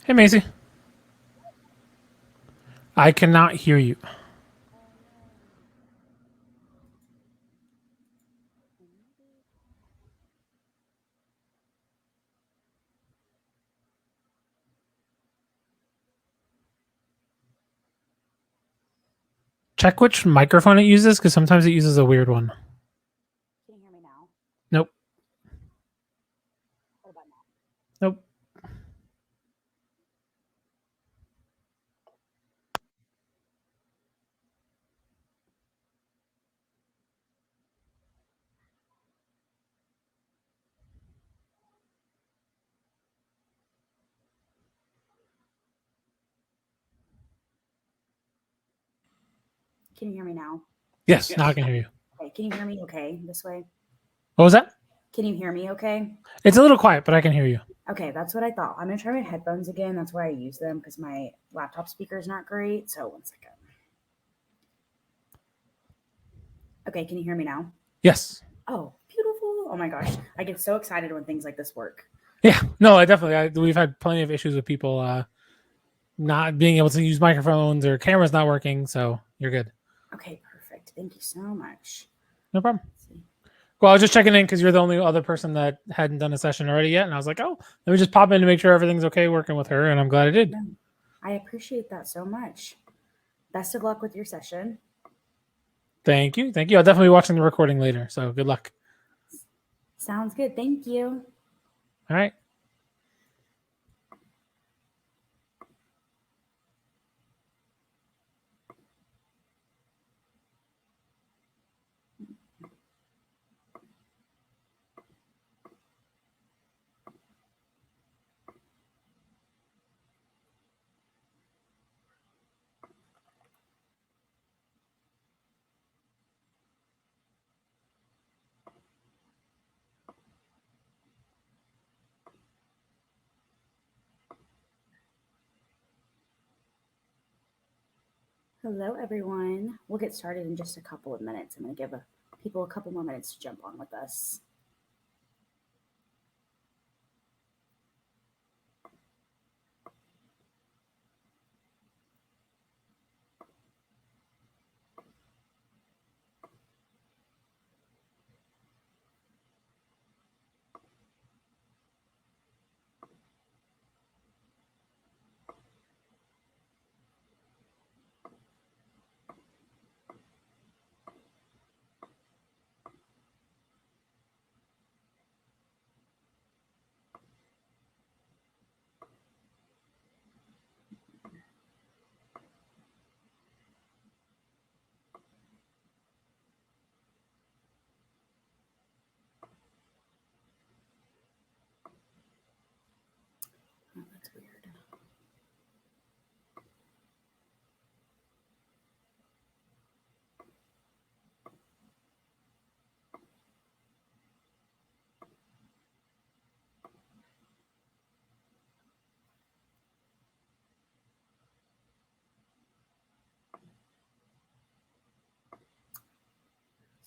Hey, Macy. I cannot hear you. Check which microphone it uses because sometimes it uses a weird one. Can you hear me now? Nope. What about now? Nope. Can you hear me now? Yes, now I can hear you. Okay, can you hear me okay this way? What was that? Can you hear me okay? It's a little quiet, but I can hear you. Okay, that's what I thought. I'm gonna try my headphones again. That's why I use them because my laptop speaker is not great. So 1 second. Okay, can you hear me now? Yes. Oh, beautiful. Oh my gosh. I get so excited when things like this work. Yeah. No, I definitely. We've had plenty of issues with people not being able to use microphones or cameras not working. So you're good. Okay, perfect. Thank you so much. No problem. Let's see. Well, I was just checking in because you're the only other person that hadn't done a session already yet, and I was like, oh, let me just pop in to make sure everything's okay working with her, and I'm glad I did. No, I appreciate that so much. Best of luck with your session. Thank you. Thank you. I'll definitely be watching the recording later. So good luck. Sounds good. Thank you. All right. Hello, everyone. We'll get started in just a couple of minutes. I'm going to give people a couple more minutes to jump on with us. Oh, that's weird.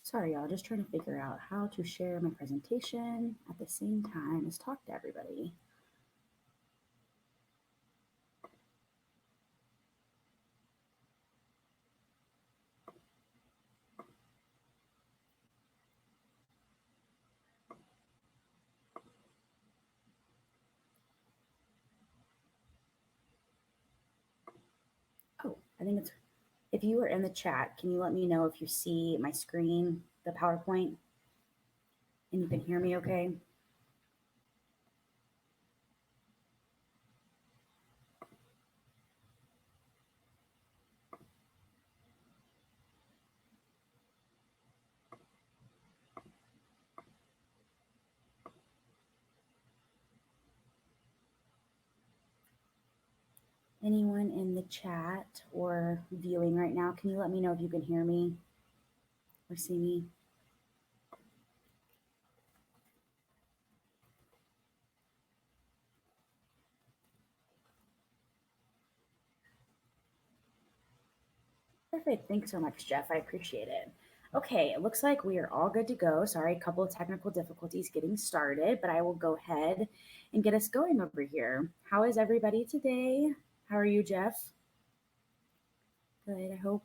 Sorry, y'all. Just trying to figure out how to share my presentation at the same time as talk to everybody. Oh, I think it's if you are in the chat, can you let me know if you see my screen, the PowerPoint, and you can hear me okay? Anyone in the chat or viewing right now, can you let me know if you can hear me or see me? Perfect. Thanks so much, Jeff. I appreciate it. Okay, it looks like we are all good to go. Sorry, a couple of technical difficulties getting started, but I will go ahead and get us going over here. How is everybody today? How are you, Jeff? Good, I hope.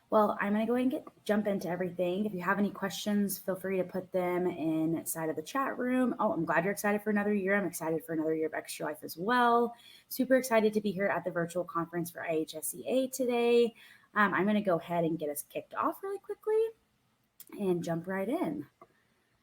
Well, I'm going to go ahead and jump into everything. If you have any questions, feel free to put them inside of the chat room. Oh, I'm glad you're excited for another year. I'm excited for another year of Extra Life as well. Super excited to be here at the virtual conference for IHSEA today. I'm going to go ahead and get us kicked off really quickly and jump right in.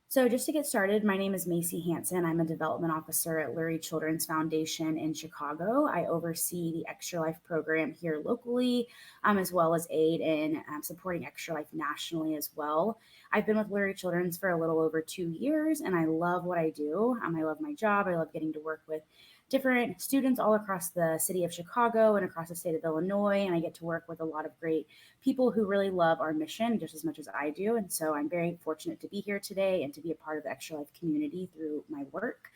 So just to get started, my name is Macy Hanson. I'm a development officer at Lurie Children's Foundation in Chicago. I oversee the Extra Life program here locally, as well as aid in supporting Extra Life nationally as well. I've been with Lurie Children's for a little over 2 years, and I love what I do. I love my job. I love getting to work with different students all across the city of Chicago and across the state of Illinois, and I get to work with a lot of great people who really love our mission just as much as I do. And so I'm very fortunate to be here today and to be a part of the Extra Life community through my work.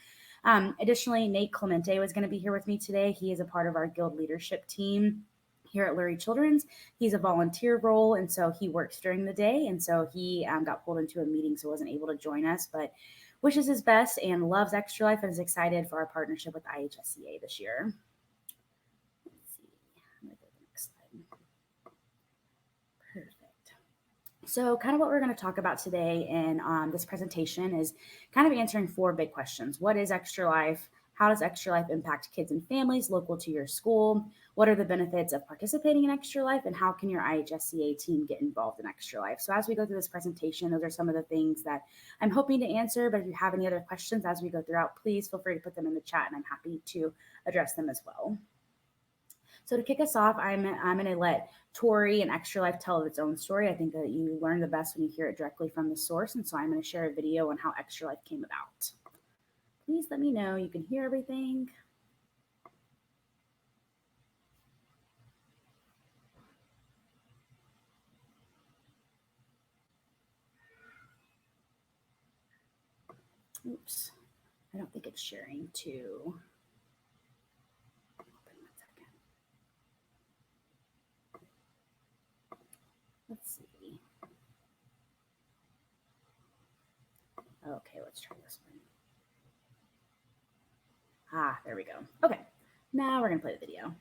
Additionally, Nate Clemente was going to be here with me today. He is a part of our guild leadership team here at Lurie Children's. He's a volunteer role, and so he works during the day. And so he got pulled into a meeting, so wasn't able to join us, but wishes his best and loves Extra Life and is excited for our partnership with IHSEA this year. Let's see. I'm going to go to the next slide. Perfect. So kind of what we're going to talk about today in this presentation is kind of answering 4 big questions. What is Extra Life? How does Extra Life impact kids and families local to your school? What are the benefits of participating in Extra Life? And how can your IHSEA team get involved in Extra Life? So as we go through this presentation, those are some of the things that I'm hoping to answer. But if you have any other questions as we go throughout, please feel free to put them in the chat and I'm happy to address them as well. So to kick us off, I'm going to let Tori and Extra Life tell its own story. I think that you learn the best when you hear it directly from the source. And so I'm going to share a video on how Extra Life came about. Please let me know you can hear everything. Oops, I don't think it's sharing to. Let's see. Okay, let's try this one. There we go. Okay, now we're going to play the video.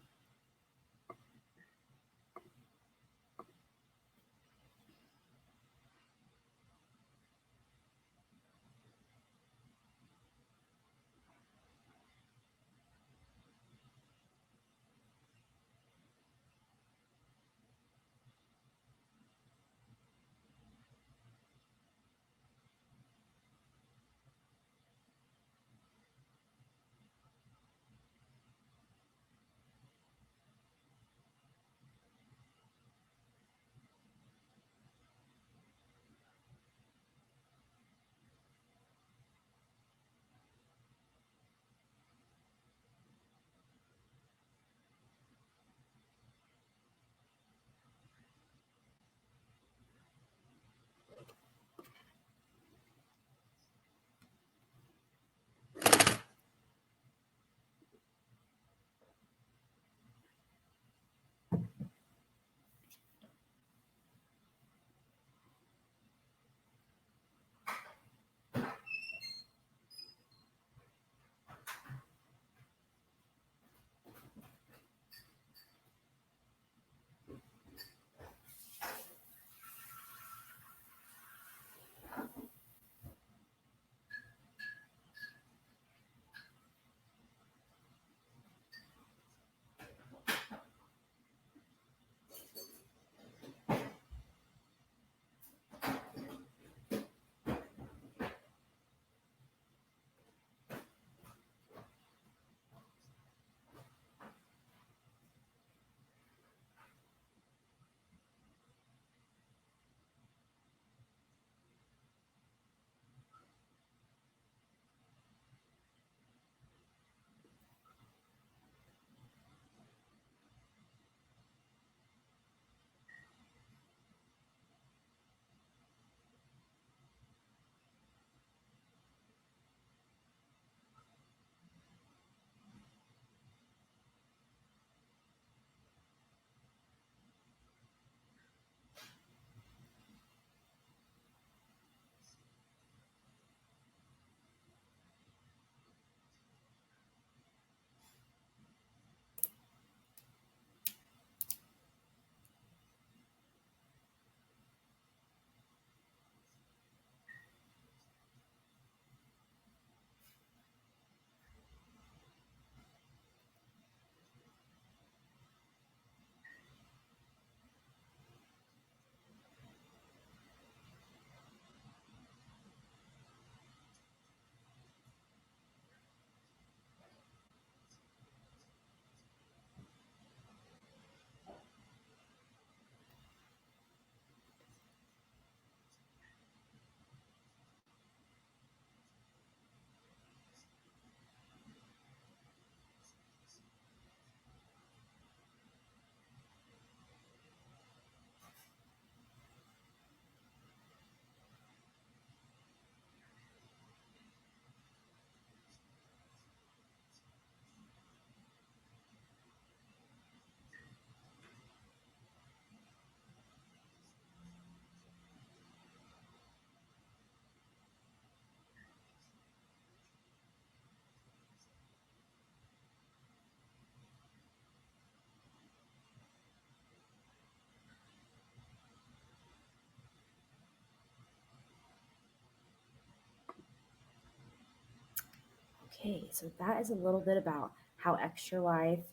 Okay, so that is a little bit about how Extra Life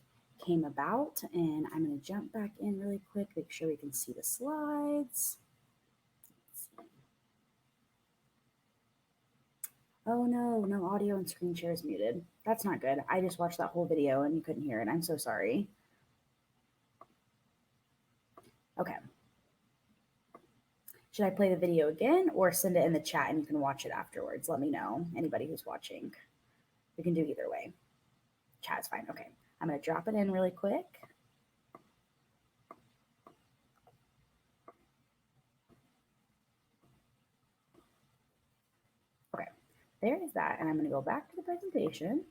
came about, and I'm going to jump back in really quick, make sure we can see the slides. Oh no, no audio and screen share is muted. That's not good. I just watched that whole video and you couldn't hear it. I'm so sorry. Okay. Should I play the video again or send it in the chat and you can watch it afterwards? Let me know, anybody who's watching. We can do either way. Chat's fine. Okay. I'm going to drop it in really quick. Okay. There is that. And I'm going to go back to the presentation.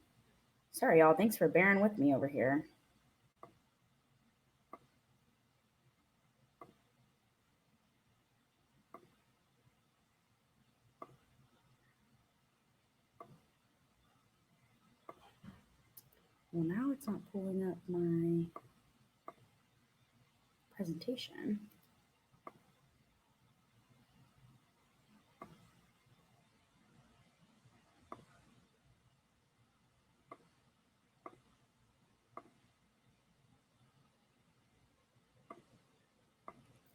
Sorry, y'all. Thanks for bearing with me over here. Well, now it's not pulling up my presentation.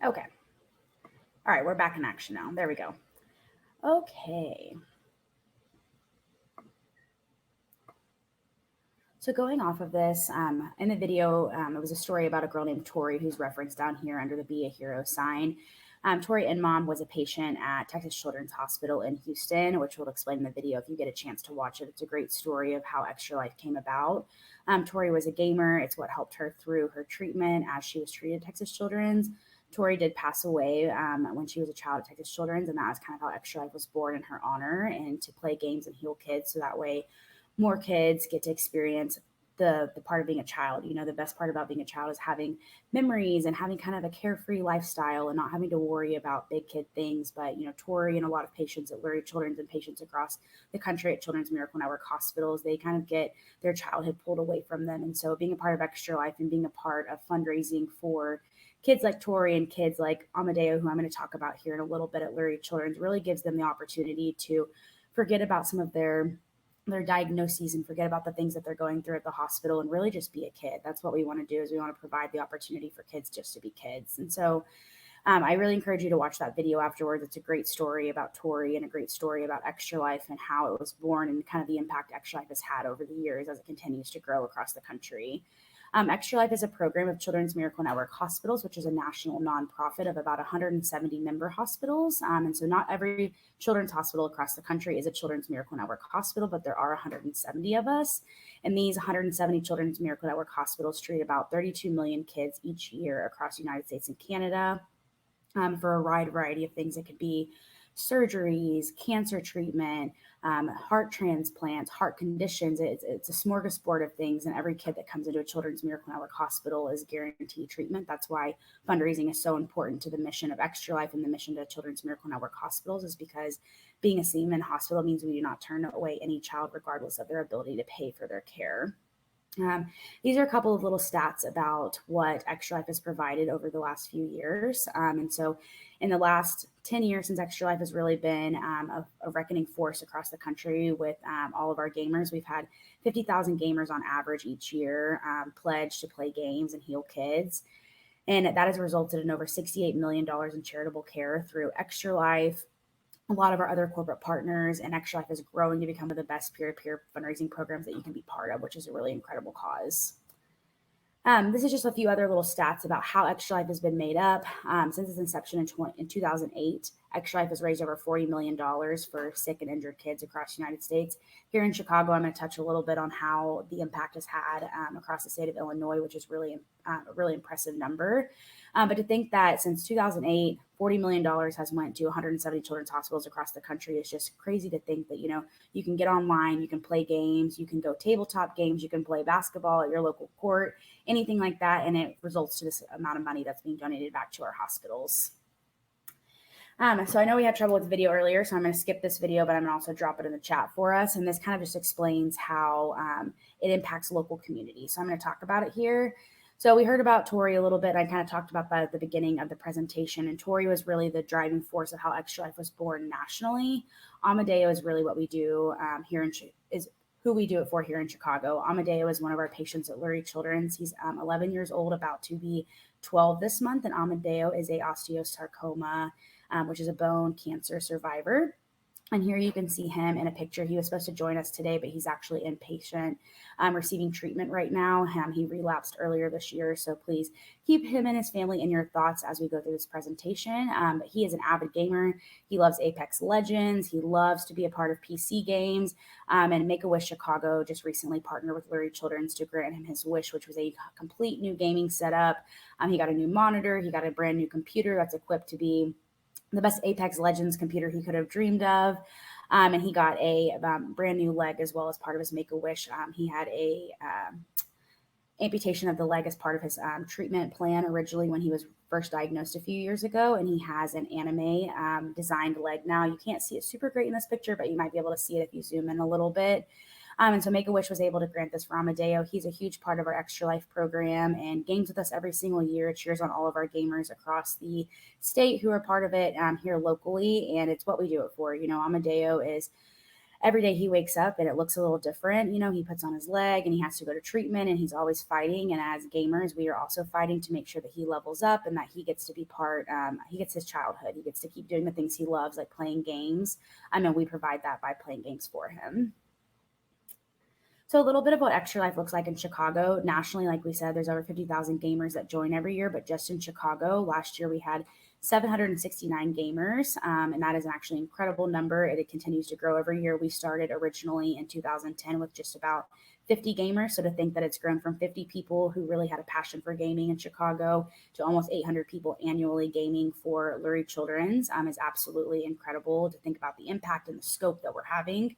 Okay. All right, we're back in action now. There we go. Okay. So going off of this, in the video, it was a story about a girl named Tori who's referenced down here under the Be a Hero sign. Tori Inmam was a patient at Texas Children's Hospital in Houston, which we'll explain in the video if you get a chance to watch it. It's a great story of how Extra Life came about. Tori was a gamer. It's what helped her through her treatment as she was treated at Texas Children's. Tori did pass away when she was a child at Texas Children's, and that was kind of how Extra Life was born in her honor, and to play games and heal kids so that way more kids get to experience the part of being a child. You know, the best part about being a child is having memories and having kind of a carefree lifestyle and not having to worry about big kid things. But, you know, Tori and a lot of patients at Lurie Children's and patients across the country at Children's Miracle Network hospitals, they kind of get their childhood pulled away from them. And so being a part of Extra Life and being a part of fundraising for kids like Tori and kids like Amedeo, who I'm going to talk about here in a little bit at Lurie Children's, really gives them the opportunity to forget about some of their diagnoses and forget about the things that they're going through at the hospital and really just be a kid. That's what we want to do, is we want to provide the opportunity for kids just to be kids. And so I really encourage you to watch that video afterwards. It's a great story about Tori and a great story about Extra Life and how it was born and kind of the impact Extra Life has had over the years as it continues to grow across the country. Extra Life is a program of Children's Miracle Network Hospitals, which is a national nonprofit of about 170 member hospitals. And so not every children's hospital across the country is a Children's Miracle Network hospital, but there are 170 of us. And these 170 Children's Miracle Network hospitals treat about 32 million kids each year across the United States and Canada for a wide variety of things. It could be surgeries, cancer treatment, heart transplants, heart conditions. It's a smorgasbord of things, and every kid that comes into a Children's Miracle Network hospital is guaranteed treatment. That's why fundraising is so important to the mission of Extra Life and the mission to Children's Miracle Network hospitals, is because being a Seaman hospital means we do not turn away any child regardless of their ability to pay for their care. These are a couple of little stats about what Extra Life has provided over the last few years. And so in the last 10 years since Extra Life has really been a reckoning force across the country with all of our gamers, we've had 50,000 gamers on average each year pledge to play games and heal kids. And that has resulted in over $68 million in charitable care through Extra Life, a lot of our other corporate partners, and Extra Life is growing to become one of the best peer-to-peer fundraising programs that you can be part of, which is a really incredible cause. This is just a few other little stats about how Extra Life has been made up. Since its inception in 2008, Extra Life has raised over $40 million for sick and injured kids across the United States. Here in Chicago, I'm going to touch a little bit on how the impact has had across the state of Illinois, which is really a really impressive number. But to think that since 2008, $40 million has went to 170 children's hospitals across the country is just crazy to think that, you know, you can get online, you can play games, you can go tabletop games, you can play basketball at your local court, anything like that, and it results to this amount of money that's being donated back to our hospitals. So I know we had trouble with the video earlier, so I'm going to skip this video, but I'm going to also drop it in the chat for us. And this kind of just explains how it impacts local communities. So I'm going to talk about it here. So we heard about Tori a little bit. I kind of talked about that at the beginning of the presentation. And Tori was really the driving force of how Extra Life was born nationally. Amedeo is really what we do here who we do it for here in Chicago. Amedeo is one of our patients at Lurie Children's. He's 11 years old, about to be 12 this month, and Amedeo is a osteosarcoma, which is a bone cancer survivor. And here you can see him in a picture. He was supposed to join us today, but he's actually inpatient, receiving treatment right now. He relapsed earlier this year, so please keep him and his family in your thoughts as we go through this presentation. But he is an avid gamer. He loves Apex Legends. He loves to be a part of PC games. And Make-A-Wish Chicago just recently partnered with Lurie Children's to grant him his wish, which was a complete new gaming setup. He got a new monitor. He got a brand new computer that's equipped to be the best Apex Legends computer he could have dreamed of. And he got a brand new leg as well as part of his Make-A-Wish. He had a amputation of the leg as part of his treatment plan originally when he was first diagnosed a few years ago, and he has an anime designed leg now. You can't see it super great in this picture, but you might be able to see it if you zoom in a little bit. And so Make-A-Wish was able to grant this for Amedeo. He's a huge part of our Extra Life program and games with us every single year. It cheers on all of our gamers across the state who are part of it here locally, and it's what we do it for. Amedeo is every day he wakes up and it looks a little different. He puts on his leg and he has to go to treatment, and he's always fighting. And as gamers, we are also fighting to make sure that he levels up and that he gets to be he gets his childhood. He gets to keep doing the things he loves, like playing games. And we provide that by playing games for him. So a little bit of what Extra Life looks like in Chicago. Nationally, like we said, there's over 50,000 gamers that join every year, but just in Chicago, last year we had 769 gamers, and that is an actually incredible number. It continues to grow every year. We started originally in 2010 with just about 50 gamers, so to think that it's grown from 50 people who really had a passion for gaming in Chicago to almost 800 people annually gaming for Lurie Children's is absolutely incredible to think about the impact and the scope that we're having.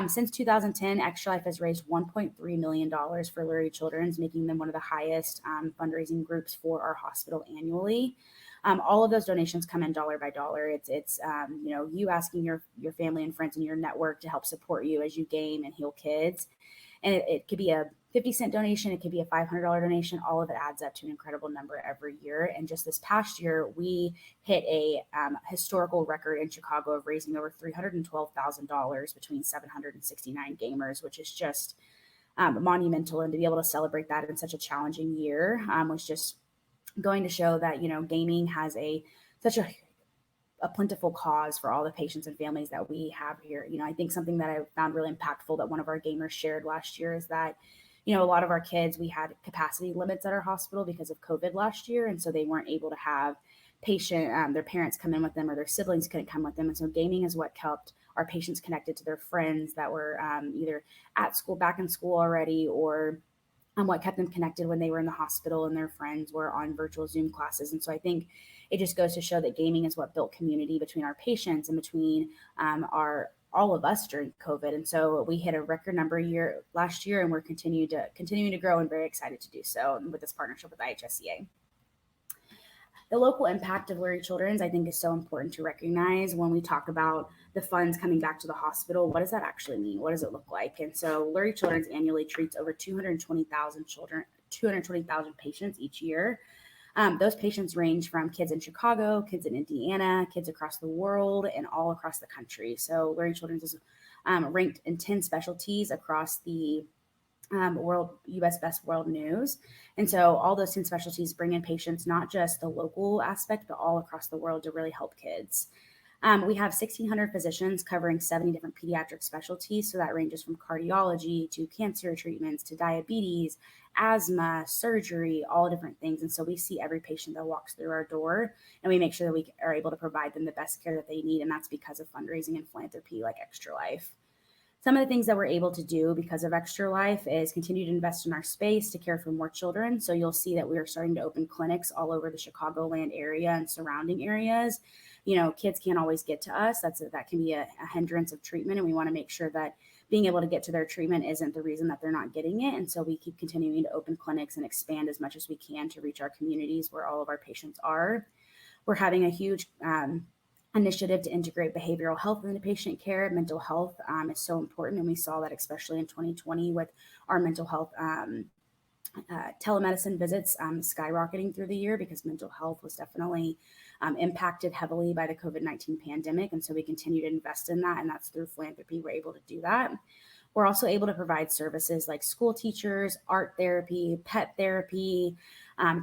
Since 2010, Extra Life has raised $1.3 million for Lurie Children's, making them one of the highest fundraising groups for our hospital annually. All of those donations come in dollar by dollar. It's you asking your family and friends in your network to help support you as you game and heal kids. And it could be a 50-cent donation. It could be a $500 donation. All of it adds up to an incredible number every year. And just this past year, we hit a historical record in Chicago of raising over $312,000 between 769 gamers, which is just monumental. And to be able to celebrate that in such a challenging year was just going to show that, gaming has such a plentiful cause for all the patients and families that we have here. I think something that I found really impactful that one of our gamers shared last year is that, a lot of our kids, we had capacity limits at our hospital because of COVID last year. And so they weren't able to have their parents come in with them, or their siblings couldn't come with them. And so gaming is what kept our patients connected to their friends that were either at school, back in school already, or what kept them connected when they were in the hospital and their friends were on virtual Zoom classes. And so I think it just goes to show that gaming is what built community between our patients and between all of us during COVID. And so we hit a record number last year, and we're continuing to grow, and very excited to do so with this partnership with IHSEA. The local impact of Lurie Children's, I think, is so important to recognize when we talk about the funds coming back to the hospital. What does that actually mean? What does it look like? And so Lurie Children's annually treats over 220,000 children, 220,000 patients each year. Those patients range from kids in Chicago, kids in Indiana, kids across the world, and all across the country. So Lurie Children's is ranked in 10 specialties across the U.S. Best World News. And so all those 10 specialties bring in patients, not just the local aspect, but all across the world to really help kids. We have 1,600 physicians covering 70 different pediatric specialties. So that ranges from cardiology to cancer treatments to diabetes, asthma, surgery, all different things. And so we see every patient that walks through our door, and we make sure that we are able to provide them the best care that they need. And that's because of fundraising and philanthropy like Extra Life. Some of the things that we're able to do because of Extra Life is continue to invest in our space to care for more children. So you'll see that we are starting to open clinics all over the Chicagoland area and surrounding areas. Kids can't always get to us. That can be a hindrance of treatment. And we want to make sure that being able to get to their treatment isn't the reason that they're not getting it. And so we keep continuing to open clinics and expand as much as we can to reach our communities where all of our patients are. We're having a huge initiative to integrate behavioral health into patient care. Mental health is so important. And we saw that especially in 2020 with our mental health telemedicine visits skyrocketing through the year, because mental health was definitely impacted heavily by the COVID-19 pandemic. And so we continue to invest in that, and that's through philanthropy we're able to do that. We're also able to provide services like school teachers, art therapy, pet therapy,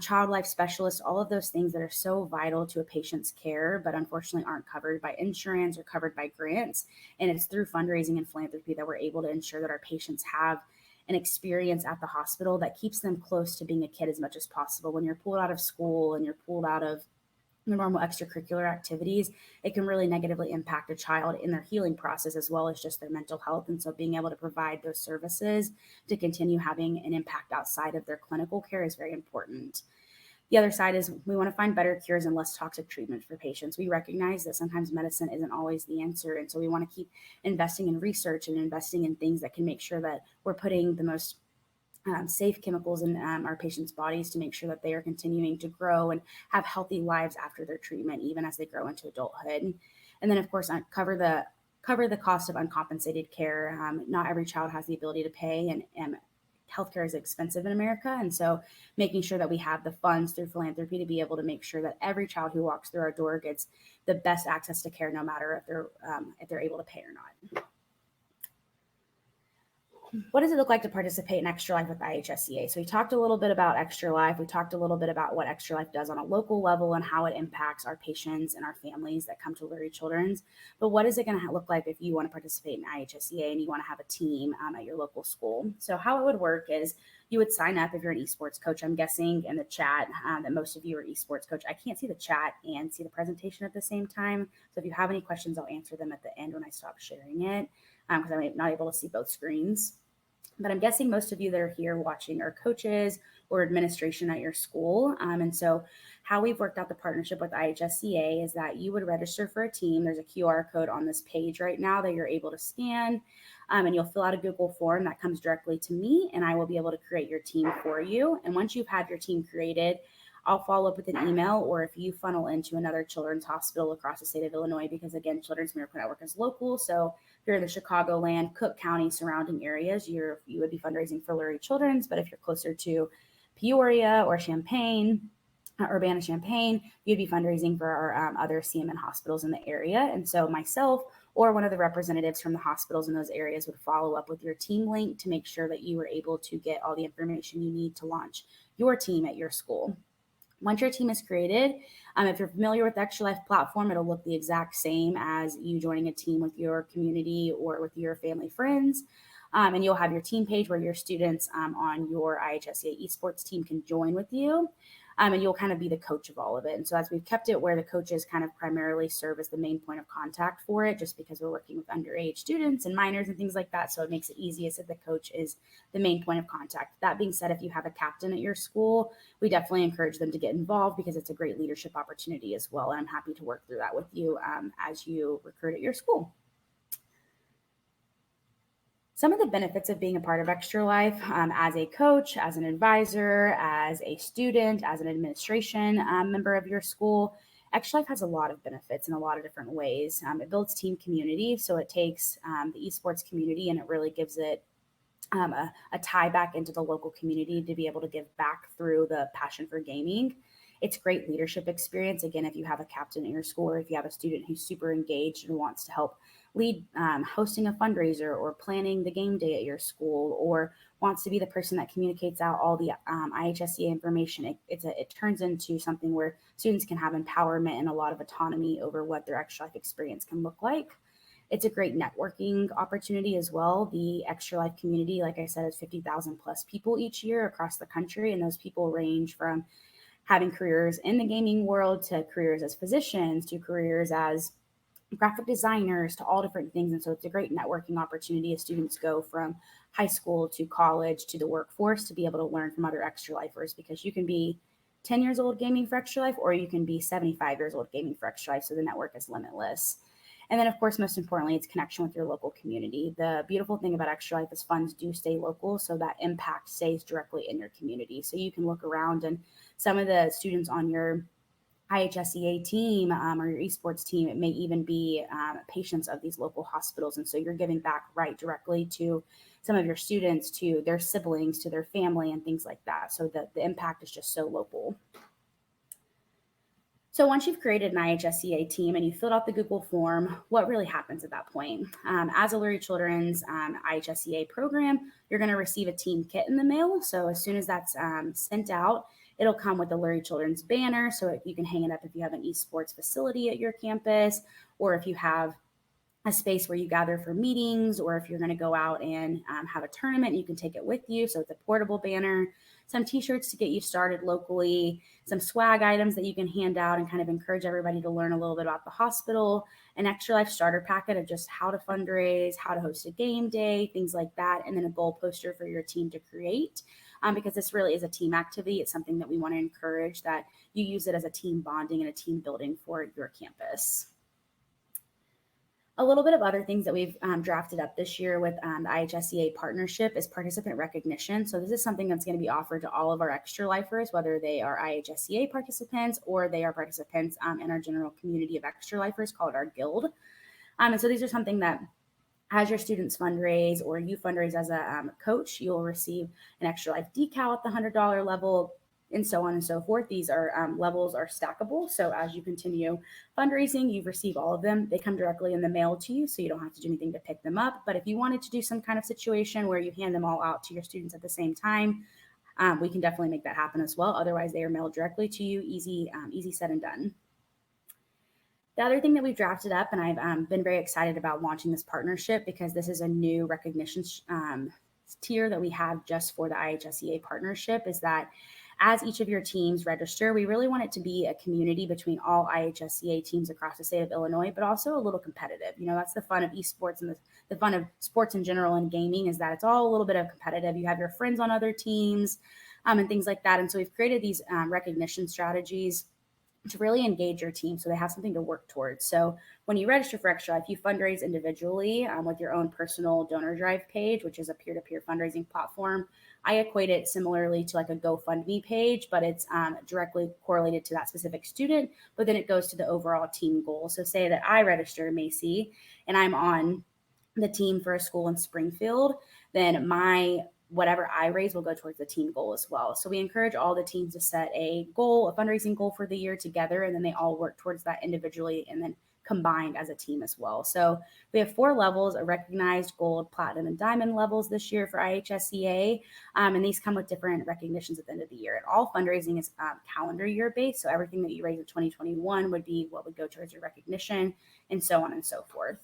child life specialists, all of those things that are so vital to a patient's care, but unfortunately aren't covered by insurance or covered by grants. And it's through fundraising and philanthropy that we're able to ensure that our patients have an experience at the hospital that keeps them close to being a kid as much as possible. When you're pulled out of school and you're pulled out of your normal extracurricular activities, it can really negatively impact a child in their healing process as well as just their mental health. And so being able to provide those services to continue having an impact outside of their clinical care is very important. The other side is we want to find better cures and less toxic treatment for patients. We recognize that sometimes medicine isn't always the answer. And so we want to keep investing in research and investing in things that can make sure that we're putting the most safe chemicals in our patients' bodies to make sure that they are continuing to grow and have healthy lives after their treatment, even as they grow into adulthood. And then, of course, cover the cost of uncompensated care. Not every child has the ability to pay, and healthcare is expensive in America. And so making sure that we have the funds through philanthropy to be able to make sure that every child who walks through our door gets the best access to care, no matter if they're able to pay or not. What does it look like to participate in Extra Life with IHSEA? So we talked a little bit about Extra Life. We talked a little bit about what Extra Life does on a local level and how it impacts our patients and our families that come to Lurie Children's. But what is it going to look like if you want to participate in IHSEA and you want to have a team at your local school? So how it would work is you would sign up if you're an esports coach. I'm guessing in the chat that most of you are esports coach. I can't see the chat and see the presentation at the same time. So if you have any questions, I'll answer them at the end when I stop sharing it, because I'm not able to see both screens. But I'm guessing most of you that are here watching are coaches or administration at your school. And so how we've worked out the partnership with IHSEA is that you would register for a team. There's a QR code on this page right now that you're able to scan, and you'll fill out a Google form that comes directly to me, and I will be able to create your team for you. And once you've had your team created, I'll follow up with an email, or if you funnel into another children's hospital across the state of Illinois, because again, Children's Miracle Network is local. So if you're in the Chicagoland, Cook County surrounding areas, you would be fundraising for Lurie Children's. But if you're closer to Peoria or Champaign, Urbana-Champaign, you'd be fundraising for our other CMN hospitals in the area. And so myself or one of the representatives from the hospitals in those areas would follow up with your team link to make sure that you were able to get all the information you need to launch your team at your school. Once your team is created, if you're familiar with the Extra Life platform, it'll look the exact same as you joining a team with your community or with your family friends. And you'll have your team page where your students on your IHSEA Esports team can join with you. And you'll kind of be the coach of all of it. And so as we've kept it where the coaches kind of primarily serve as the main point of contact for it, just because we're working with underage students and minors and things like that. So it makes it easiest if the coach is the main point of contact. That being said, if you have a captain at your school, we definitely encourage them to get involved because it's a great leadership opportunity as well. And I'm happy to work through that with you as you recruit at your school. Some of the benefits of being a part of Extra Life as a coach, as an advisor, as a student, as an administration member of your school, Extra Life has a lot of benefits in a lot of different ways. It builds team community. So it takes the esports community and it really gives it a tie back into the local community to be able to give back through the passion for gaming. It's great leadership experience. Again, if you have a captain at your school or if you have a student who's super engaged and wants to help lead hosting a fundraiser or planning the game day at your school, or wants to be the person that communicates out all the IHSEA information, it turns into something where students can have empowerment and a lot of autonomy over what their Extra Life experience can look like. It's a great networking opportunity as well. The Extra Life community, like I said, is 50,000 plus people each year across the country, and those people range from having careers in the gaming world to careers as physicians to careers as graphic designers to all different things. And so it's a great networking opportunity as students go from high school to college to the workforce to be able to learn from other Extra Lifers, because you can be 10 years old gaming for Extra Life or you can be 75 years old gaming for Extra Life. So the network is limitless. And then, of course, most importantly, it's connection with your local community. The beautiful thing about Extra Life is funds do stay local, so that impact stays directly in your community. So you can look around and some of the students on your IHSEA team or your esports team, it may even be patients of these local hospitals. And so you're giving back right directly to some of your students, to their siblings, to their family and things like that. So the impact is just so local. So once you've created an IHSEA team and you filled out the Google form, what really happens at that point? As a Lurie Children's IHSEA program, you're going to receive a team kit in the mail. So as soon as that's sent out, it'll come with the Lurie Children's banner. So you can hang it up if you have an esports facility at your campus, or if you have a space where you gather for meetings, or if you're going to go out and have a tournament, you can take it with you. So it's a portable banner, some t-shirts to get you started locally, some swag items that you can hand out and kind of encourage everybody to learn a little bit about the hospital, an Extra Life starter packet of just how to fundraise, how to host a game day, things like that, and then a goal poster for your team to create. Because this really is a team activity. It's something that we want to encourage, that you use it as a team bonding and a team building for your campus. A little bit of other things that we've drafted up this year with the IHSEA partnership is participant recognition. So this is something that's going to be offered to all of our extra lifers, whether they are IHSEA participants or they are participants in our general community of extra lifers called our guild. And so these are something that as your students fundraise or you fundraise as a coach, you'll receive an Extra Life decal at the $100 level, and so on and so forth. These are levels are stackable. So as you continue fundraising, you receive all of them. They come directly in the mail to you, so you don't have to do anything to pick them up. But if you wanted to do some kind of situation where you hand them all out to your students at the same time, we can definitely make that happen as well. Otherwise, they are mailed directly to you. Easy said and done. The other thing that we've drafted up, and I've been very excited about launching this partnership because this is a new recognition tier that we have just for the IHSEA partnership, is that as each of your teams register, we really want it to be a community between all IHSEA teams across the state of Illinois, but also a little competitive. You know, that's the fun of esports and the fun of sports in general and gaming, is that it's all a little bit of competitive. You have your friends on other teams and things like that. And so we've created these recognition strategies to really engage your team so they have something to work towards. So when you register for Extra Life, you fundraise individually with your own personal donor drive page, which is a peer-to-peer fundraising platform. I equate it similarly to like a GoFundMe page, but it's directly correlated to that specific student, but then it goes to the overall team goal. So say that I register, Macy, and I'm on the team for a school in Springfield, then my whatever I raise will go towards the team goal as well. So we encourage all the teams to set a goal, a fundraising goal for the year together, and then they all work towards that individually and then combined as a team as well. So we have 4 levels of recognized gold, platinum, and diamond levels this year for IHSEA. And these come with different recognitions at the end of the year. And all fundraising is calendar year based. So everything that you raise in 2021 would be what would go towards your recognition, and so on and so forth.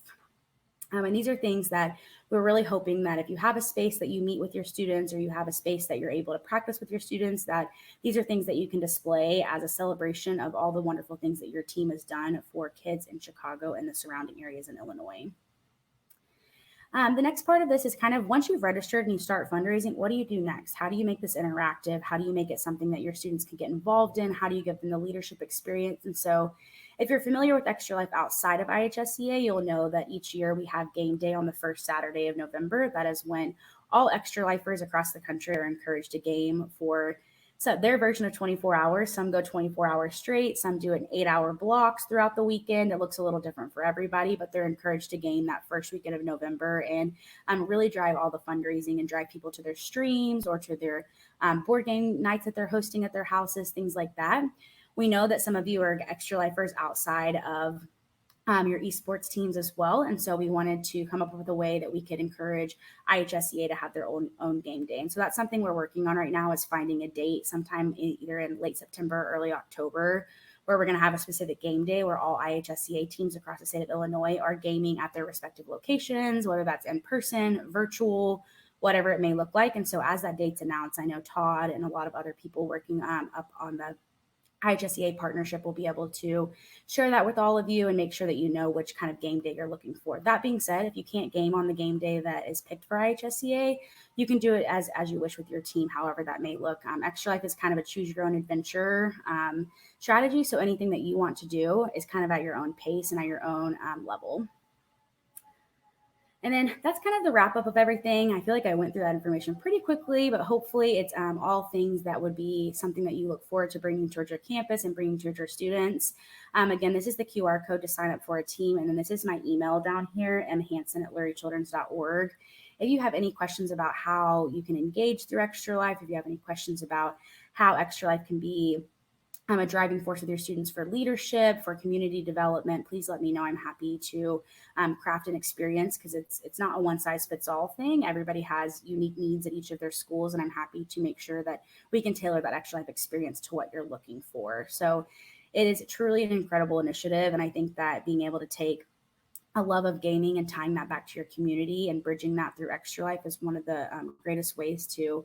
And these are things that we're really hoping that if you have a space that you meet with your students, or you have a space that you're able to practice with your students, that these are things that you can display as a celebration of all the wonderful things that your team has done for kids in Chicago and the surrounding areas in Illinois. The next part of this is kind of once you've registered and you start fundraising, what do you do next? How do you make this interactive? How do you make it something that your students can get involved in? How do you give them the leadership experience? And so if you're familiar with Extra Life outside of IHSEA, you'll know that each year we have game day on the first Saturday of November. That is when all Extra Lifers across the country are encouraged to game for their version of 24 hours. Some go 24 hours straight. Some do it in 8-hour blocks throughout the weekend. It looks a little different for everybody, but they're encouraged to game that first weekend of November and really drive all the fundraising and drive people to their streams or to their board game nights that they're hosting at their houses, things like that. We know that some of you are extra lifers outside of your esports teams as well. And so we wanted to come up with a way that we could encourage IHSEA to have their own game day. And so that's something we're working on right now, is finding a date sometime either in late September or early October, where we're going to have a specific game day where all IHSEA teams across the state of Illinois are gaming at their respective locations, whether that's in person, virtual, whatever it may look like. And so as that date's announced, I know Todd and a lot of other people working up on the IHSEA partnership will be able to share that with all of you and make sure that you know which kind of game day you're looking for. That being said, if you can't game on the game day that is picked for IHSEA, you can do it as you wish with your team, however that may look. Extra Life is kind of a choose your own adventure strategy. So anything that you want to do is kind of at your own pace and at your own level. And then that's kind of the wrap up of everything. I feel like I went through that information pretty quickly, but hopefully it's all things that would be something that you look forward to bringing towards your campus and bringing towards your students. Again, this is the QR code to sign up for a team. And then this is my email down here, mhanson@luriechildrens.org. If you have any questions about how you can engage through Extra Life, if you have any questions about how Extra Life can be I'm a driving force with your students for leadership, for community development, please let me know. I'm happy to craft an experience, because it's not a one size fits all thing. Everybody has unique needs at each of their schools, and I'm happy to make sure that we can tailor that extra life experience to what you're looking for. So it is truly an incredible initiative, and I think that being able to take a love of gaming and tying that back to your community and bridging that through Extra Life is one of the greatest ways to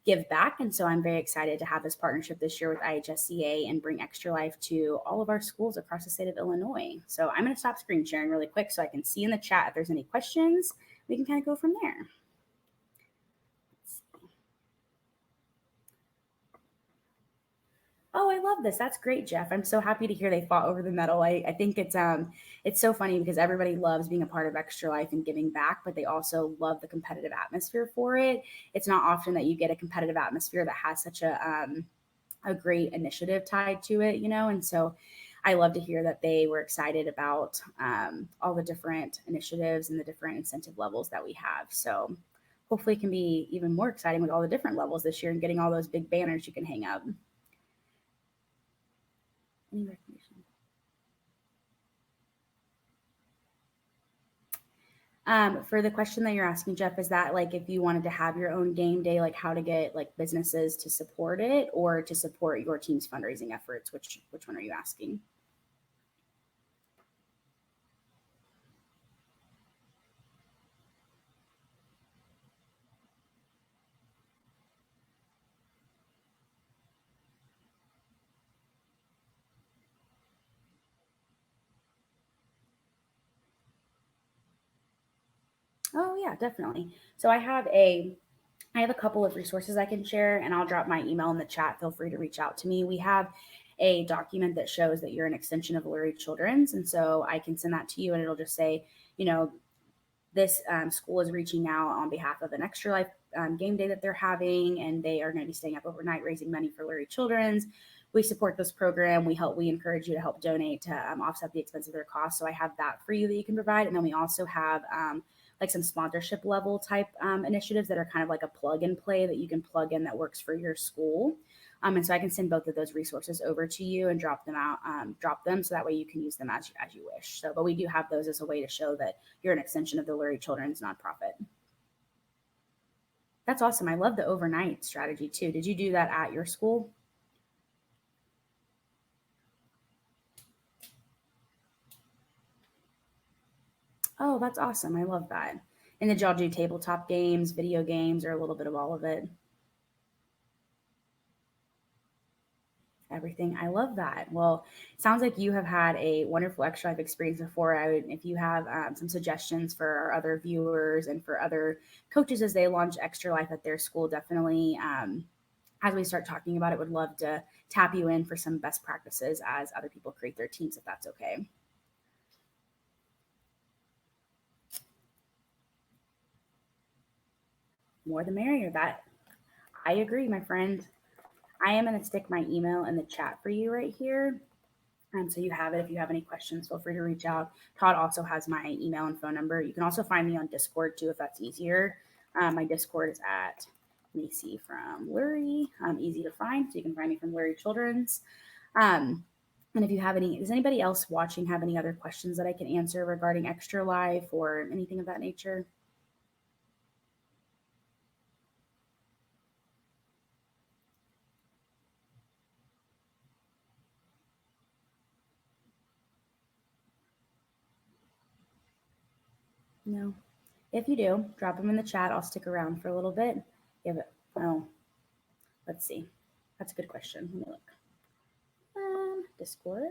give back. And so I'm very excited to have this partnership this year with IHSEA and bring Extra Life to all of our schools across the state of Illinois. So I'm going to stop screen sharing really quick so I can see in the chat if there's any questions. We can kind of go from there. Oh, I love this. That's great, Jeff. I'm so happy to hear they fought over the medal. I think it's so funny because everybody loves being a part of Extra Life and giving back, but they also love the competitive atmosphere for it. It's not often that you get a competitive atmosphere that has such a great initiative tied to it, and so I love to hear that they were excited about all the different initiatives and the different incentive levels that we have. So hopefully it can be even more exciting with all the different levels this year and getting all those big banners you can hang up. Any recognition? For the question that you're asking, Jeff, is that like if you wanted to have your own game day, like how to get like businesses to support it or to support your team's fundraising efforts? Which one are you asking? Oh yeah, definitely. So I have a couple of resources I can share, and I'll drop my email in the chat. Feel free to reach out to me. We have a document that shows that you're an extension of Lurie Children's, and so I can send that to you, and it'll just say, this school is reaching out on behalf of an Extra Life game day that they're having, and they are going to be staying up overnight raising money for Lurie Children's. We support this program. We encourage you to help donate to offset the expense of their costs. So I have that for you that you can provide, and then we also have like some sponsorship level type initiatives that are kind of like a plug and play that you can plug in that works for your school. And so I can send both of those resources over to you and drop them so that way you can use them as you wish. So, but we do have those as a way to show that you're an extension of the Lurie Children's nonprofit. That's awesome. I love the overnight strategy too. Did you do that at your school? Oh, that's awesome. I love that. And did y'all do tabletop games, video games, or a little bit of all of it? Everything. I love that. Well, it sounds like you have had a wonderful Extra Life experience before. If you have some suggestions for our other viewers and for other coaches as they launch Extra Life at their school, definitely, as we start talking about it, would love to tap you in for some best practices as other people create their teams, if that's okay. More the merrier. That I agree, my friend. I am going to stick my email in the chat for you right here. So you have it. If you have any questions, feel free to reach out. Todd also has my email and phone number. You can also find me on Discord too, if that's easier. My Discord is at Macy from Lurie. Easy to find, so you can find me from Lurie Children's. And if you have does anybody else watching have any other questions that I can answer regarding Extra Life or anything of that nature? No. If you do, drop them in the chat. I'll stick around for a little bit. Oh, let's see. That's a good question. Let me look. Discord.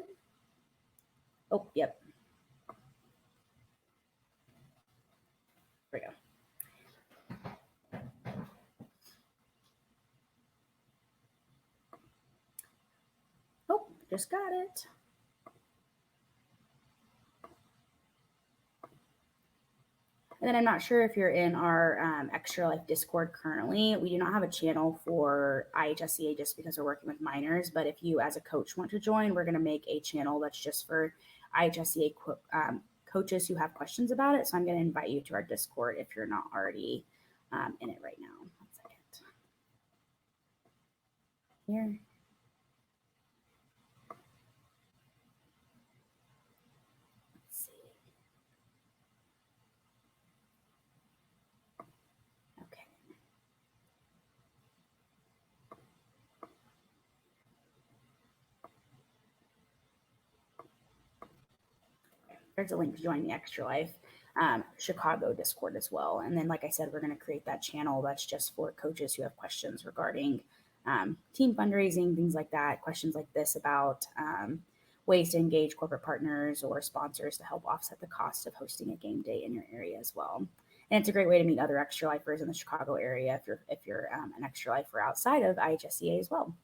Oh, yep. There we go. Oh, just got it. And then I'm not sure if you're in our Extra Life Discord currently. We do not have a channel for IHSEA just because we're working with minors. But if you as a coach want to join, we're going to make a channel that's just for IHSEA coaches who have questions about it. So I'm going to invite you to our Discord if you're not already in it right now. 1 second. Here. there's a link to join the Extra Life Chicago Discord as well. And then, like I said, we're going to create that channel that's just for coaches who have questions regarding team fundraising, things like that, questions like this about ways to engage corporate partners or sponsors to help offset the cost of hosting a game day in your area as well. And it's a great way to meet other Extra Lifers in the Chicago area if you're an Extra Lifer outside of IHSEA as well.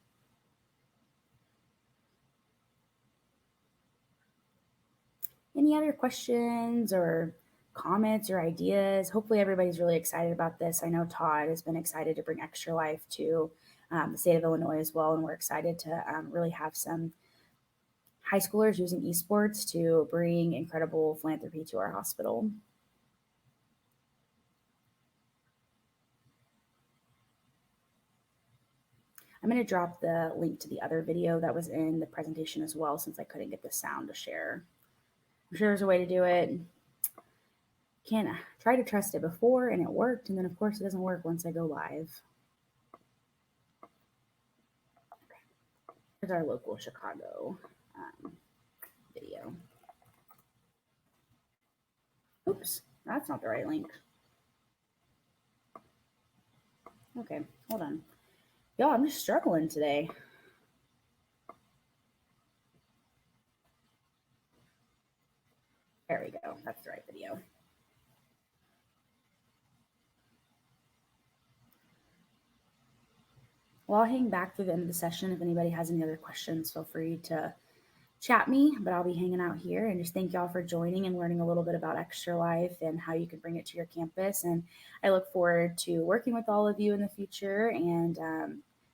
Any other questions or comments or ideas? Hopefully everybody's really excited about this. I know Todd has been excited to bring Extra Life to the state of Illinois as well, and we're excited to really have some high schoolers using esports to bring incredible philanthropy to our hospital. I'm going to drop the link to the other video that was in the presentation as well, since I couldn't get the sound to share. I'm sure there's a way to do it. Can't try to trust it before and it worked, and then of course it doesn't work once I go live. Okay. Here's our local Chicago video. Oops, that's not the right link. Okay, hold on. Y'all, I'm just struggling today. There we go. That's the right video. Well, I'll hang back through the end of the session. If anybody has any other questions, feel free to chat me, but I'll be hanging out here. And just thank y'all for joining and learning a little bit about Extra Life and how you can bring it to your campus. And I look forward to working with all of you in the future and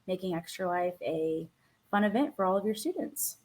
making Extra Life a fun event for all of your students.